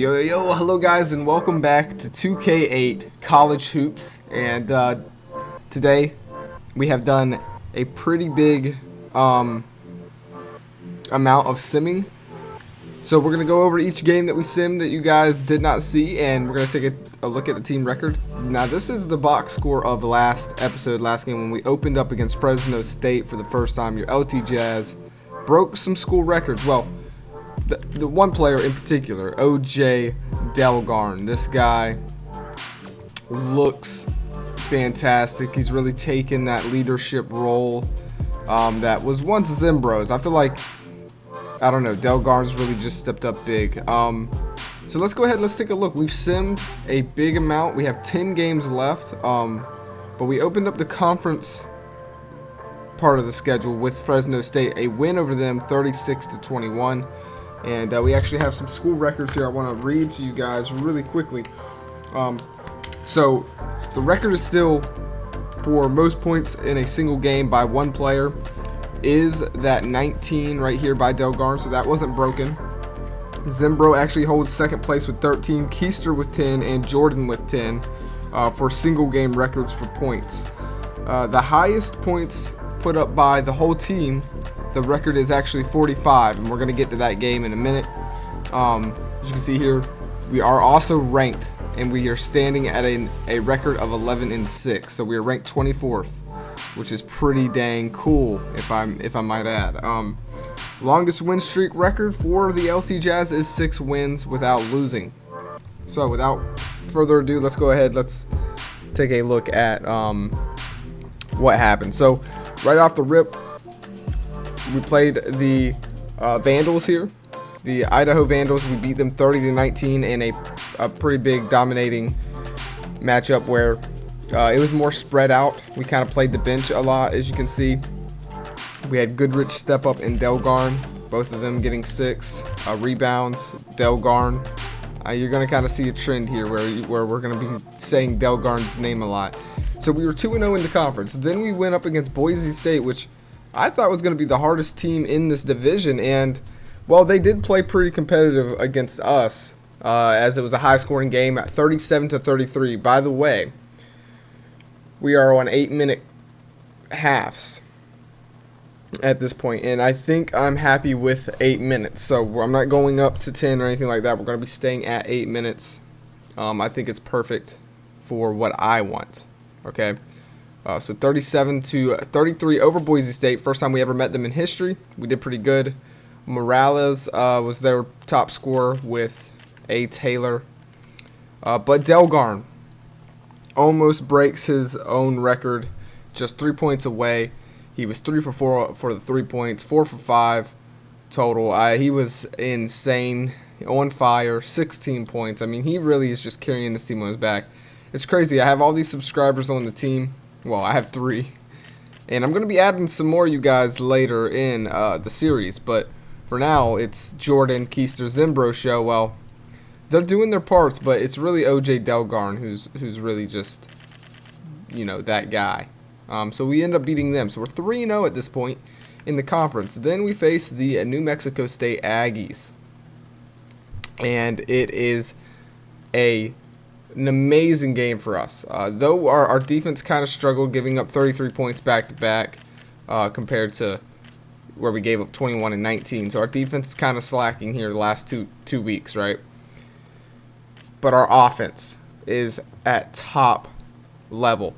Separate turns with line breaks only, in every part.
Yo, hello guys, and welcome back to 2k8 College Hoops. And today we have done a pretty big amount of simming. So we're going to go over each game that we simmed that you guys did not see, and we're going to take a look at the team record. Now this is the box score of last game when we opened up against Fresno State for the first time. Your LT Jazz broke some school records. Well, the one player in particular, OJ Delgarn. This guy looks fantastic. He's really taken that leadership role that was once Zimbro's. I feel like, I don't know, Delgarn's really just stepped up big. So let's go ahead, let's take a look. We've simmed a big amount. We have 10 games left, but we opened up the conference part of the schedule with Fresno State, a win over them 36-21. And we actually have some school records here I want to read to you guys really quickly. So the record is still for most points in a single game by one player is that 19 right here by Delgarn, so that wasn't broken. Zimbro actually holds second place with 13, Keister with 10, and Jordan with 10 for single game records for points. The highest points put up by the whole team, the record is actually 45, and we're going to get to that game in a minute. As you can see here, we are also ranked, and we are standing at a record of 11-6, so we are ranked 24th, which is pretty dang cool, if I might add. Longest win streak record for the LC Jazz is 6 wins without losing. So without further ado, let's go ahead. Let's take a look at what happened. So right off the rip, we played the Vandals here, the Idaho Vandals. We beat them 30-19 in a pretty big dominating matchup where it was more spread out. We kind of played the bench a lot, as you can see. We had Goodrich step up and Delgarn, both of them getting 6 rebounds. Delgarn, you're going to kind of see a trend here where we're going to be saying Delgarn's name a lot. So we were 2-0 in the conference. Then we went up against Boise State, which I thought was going to be the hardest team in this division, and well, they did play pretty competitive against us, as it was a high-scoring game at 37-33. By the way, we are on 8-minute halves at this point, and I think I'm happy with 8 minutes. So I'm not going up to 10 or anything like that. We're going to be staying at 8 minutes. I think it's perfect for what I want. Okay. So 37-33 over Boise State. First time we ever met them in history. We did pretty good. Morales was their top scorer with A. Taylor. But Delgarn almost breaks his own record, just 3 points away. He was 3 for 4 for the 3 points, 4 for 5 total. He was insane, on fire, 16 points. I mean, he really is just carrying this team on his back. It's crazy. I have all these subscribers on the team. Well, I have 3, and I'm going to be adding some more you guys later in the series, but for now, it's Jordan, Keister, Zimbro show. Well, they're doing their parts, but it's really OJ Delgarn who's really just, you know, that guy. So we end up beating them. So we're 3-0 at this point in the conference. Then we face the New Mexico State Aggies, and it is an amazing game for us. Though our defense kind of struggled, giving up 33 points back-to-back compared to where we gave up 21 and 19. So our defense is kind of slacking here the last two weeks, right? But our offense is at top level.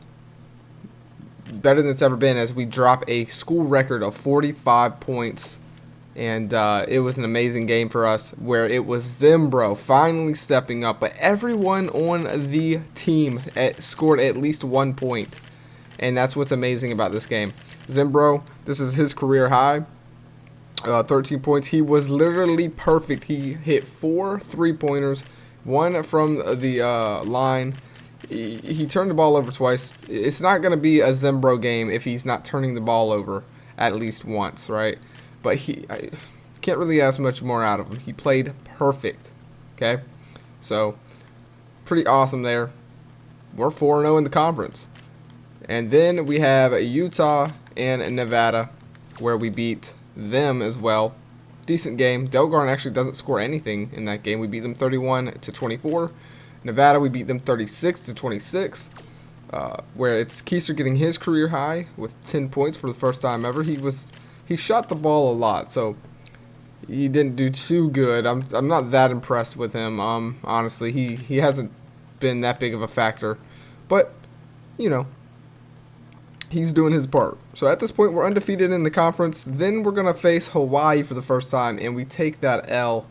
Better than it's ever been, as we drop a school record of 45 points. And it was an amazing game for us, where it was Zimbro finally stepping up. But everyone on the team scored at least 1 point. And that's what's amazing about this game. Zimbro, this is his career high, 13 points. He was literally perfect. He hit 4 3-pointers, 1 from the line. He turned the ball over twice. It's not going to be a Zimbro game if he's not turning the ball over at least once, right? But I can't really ask much more out of him. He played perfect. Okay? So, pretty awesome there. We're 4-0 in the conference. And then we have Utah and Nevada, where we beat them as well. decent game. Delgarn actually doesn't score anything in that game. We beat them 31-24. Nevada, we beat them 36-26. Where it's Keiser getting his career high with 10 points for the first time ever. He shot the ball a lot, so he didn't do too good. I'm not that impressed with him. Honestly, he hasn't been that big of a factor, but you know, he's doing his part. So at this point, we're undefeated in the conference. Then we're gonna face Hawaii for the first time, and we take that L.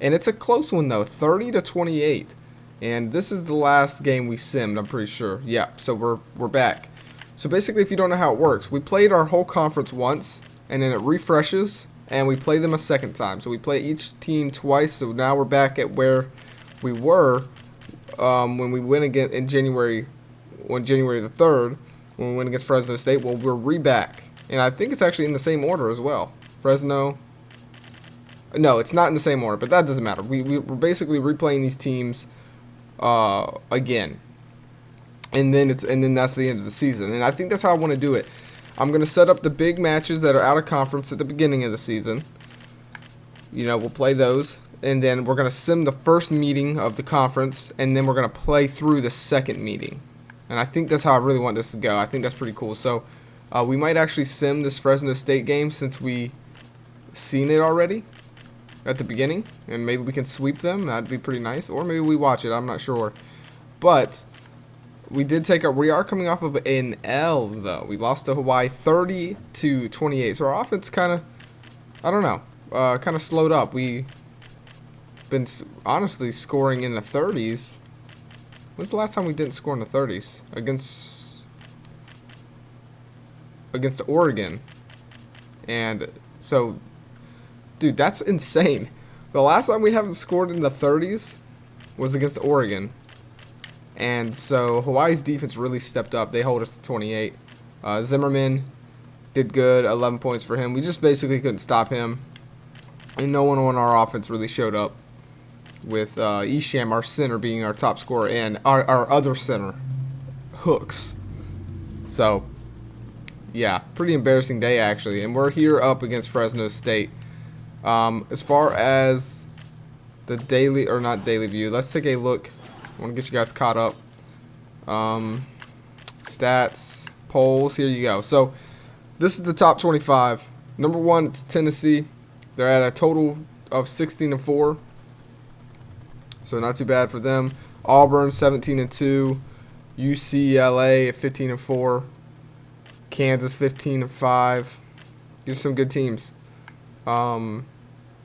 And it's a close one though, 30-28. And this is the last game we simmed, I'm pretty sure. Yeah, so we're back. So basically, if you don't know how it works, we played our whole conference once, and then it refreshes, and we play them a second time. So we play each team twice. So now we're back at where we were when we win again in January, on January the 3rd, when we win against Fresno State. Well, we're back, and I think it's actually in the same order as well. Fresno. No, it's not in the same order, but that doesn't matter. We're basically replaying these teams again, and then that's the end of the season. And I think that's how I want to do it. I'm going to set up the big matches that are out of conference at the beginning of the season. You know, we'll play those, and then we're going to sim the first meeting of the conference, and then we're going to play through the second meeting. And I think that's how I really want this to go. I think that's pretty cool. So we might actually sim this Fresno State game since we seen it already at the beginning, and maybe we can sweep them. That'd be pretty nice. Or maybe we watch it. I'm not sure. But we are coming off of an L, though. We lost to Hawaii 30-28. So our offense kind of, I don't know, kind of slowed up. We've been honestly scoring in the 30s. When's the last time we didn't score in the 30s? Against Oregon. And so, dude, that's insane. The last time we haven't scored in the 30s was against Oregon. And so Hawaii's defense really stepped up. They hold us to 28. Zimmerman did good, 11 points for him. We just basically couldn't stop him. And no one on our offense really showed up, with Isham, our center, being our top scorer, and our other center, Hooks. So, yeah, pretty embarrassing day, actually. And we're here up against Fresno State. As far as the not daily view, let's take a look. I want to get you guys caught up. Stats, polls, here you go. So this is the top 25. Number 1, it's Tennessee. They're at a total of 16-4. So not too bad for them. Auburn 17-2. UCLA at 15-4. Kansas 15-5. These are some good teams. You're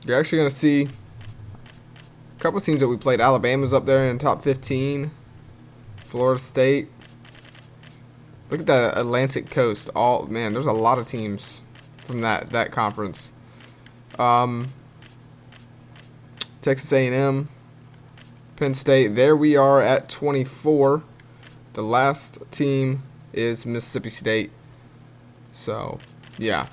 actually going to see a couple of teams that we played. Alabama's up there in the top 15. Florida State. Look at that Atlantic Coast. Man, there's a lot of teams from that conference. Texas A&M, Penn State. There we are at 24. The last team is Mississippi State. So, yeah,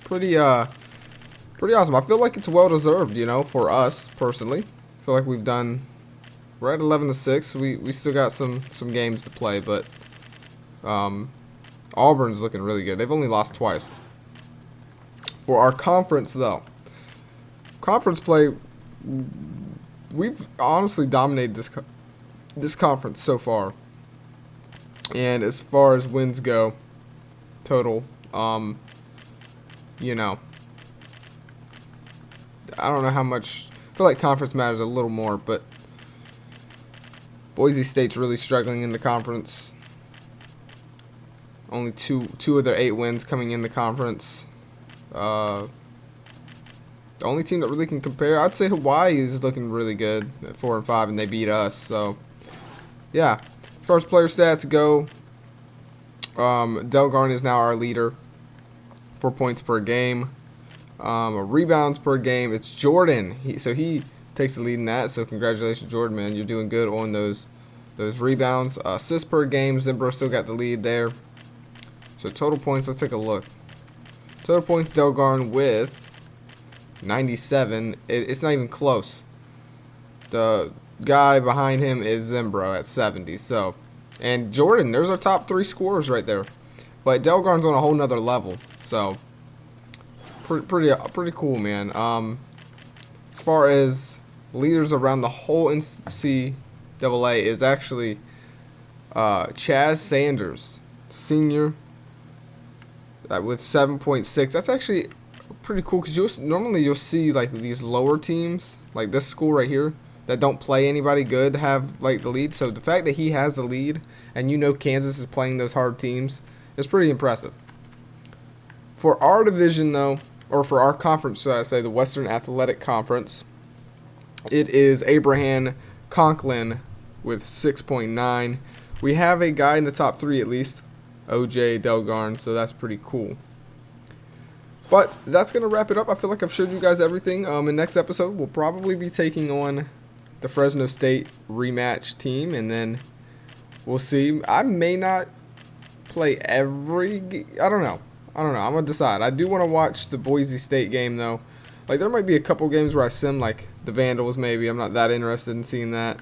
pretty awesome. I feel like it's well deserved, you know, for us personally. I feel like we're at 11-6. We still got some games to play, but Auburn's looking really good. They've only lost twice. For our conference, though, conference play, we've honestly dominated this conference so far. And as far as wins go, total, you know, I don't know how much. I feel like conference matters a little more, but Boise State's really struggling in the conference. Only two of their 8 wins coming in the conference. The only team that really can compare, I'd say Hawaii is looking really good at 4-5, and they beat us. So, yeah. First player stats go. Delgarn is now our leader. 4 points per game. Rebounds per game. It's Jordan. He takes the lead in that. So congratulations, Jordan, man. You're doing good on those rebounds. Assists per game. Zimbro still got the lead there. So total points. Let's take a look. Total points. Delgarn with 97. It's not even close. The guy behind him is Zimbro at 70. So, and Jordan. There's our top 3 scorers right there. But Delgarn's on a whole nother level. So. Pretty cool, man. far as leaders around the whole NCAA is actually Chaz Sanders, senior, with 7.6. That's actually pretty cool because normally you'll see like these lower teams, like this school right here, that don't play anybody good have like the lead. So the fact that he has the lead, and you know Kansas is playing those hard teams, is pretty impressive. For our division though, or for our conference, should I say, the Western Athletic Conference, it is Abraham Conklin with 6.9. We have a guy in the top 3 at least, OJ Delgarn, so that's pretty cool. But that's going to wrap it up. I feel like I've showed you guys everything. In next episode, we'll probably be taking on the Fresno State rematch team, and then we'll see. I may not play every... I don't know. I'm going to decide. I do want to watch the Boise State game, though. Like, there might be a couple games where I sim, like, the Vandals, maybe. I'm not that interested in seeing that.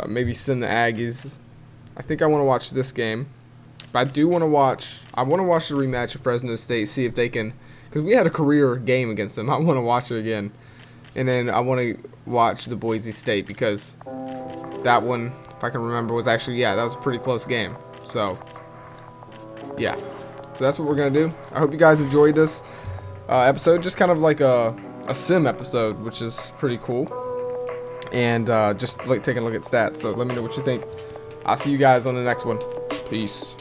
Maybe sim the Aggies. I think I want to watch this game. But I do want to watch... I want to watch the rematch of Fresno State, see if they can... Because we had a career game against them. I want to watch it again. And then I want to watch the Boise State, because that one, if I can remember, was actually... Yeah, that was a pretty close game. So, yeah. So that's what we're going to do. I hope you guys enjoyed this episode. Just kind of like a sim episode, which is pretty cool. And just like taking a look at stats. So let me know what you think. I'll see you guys on the next one. Peace.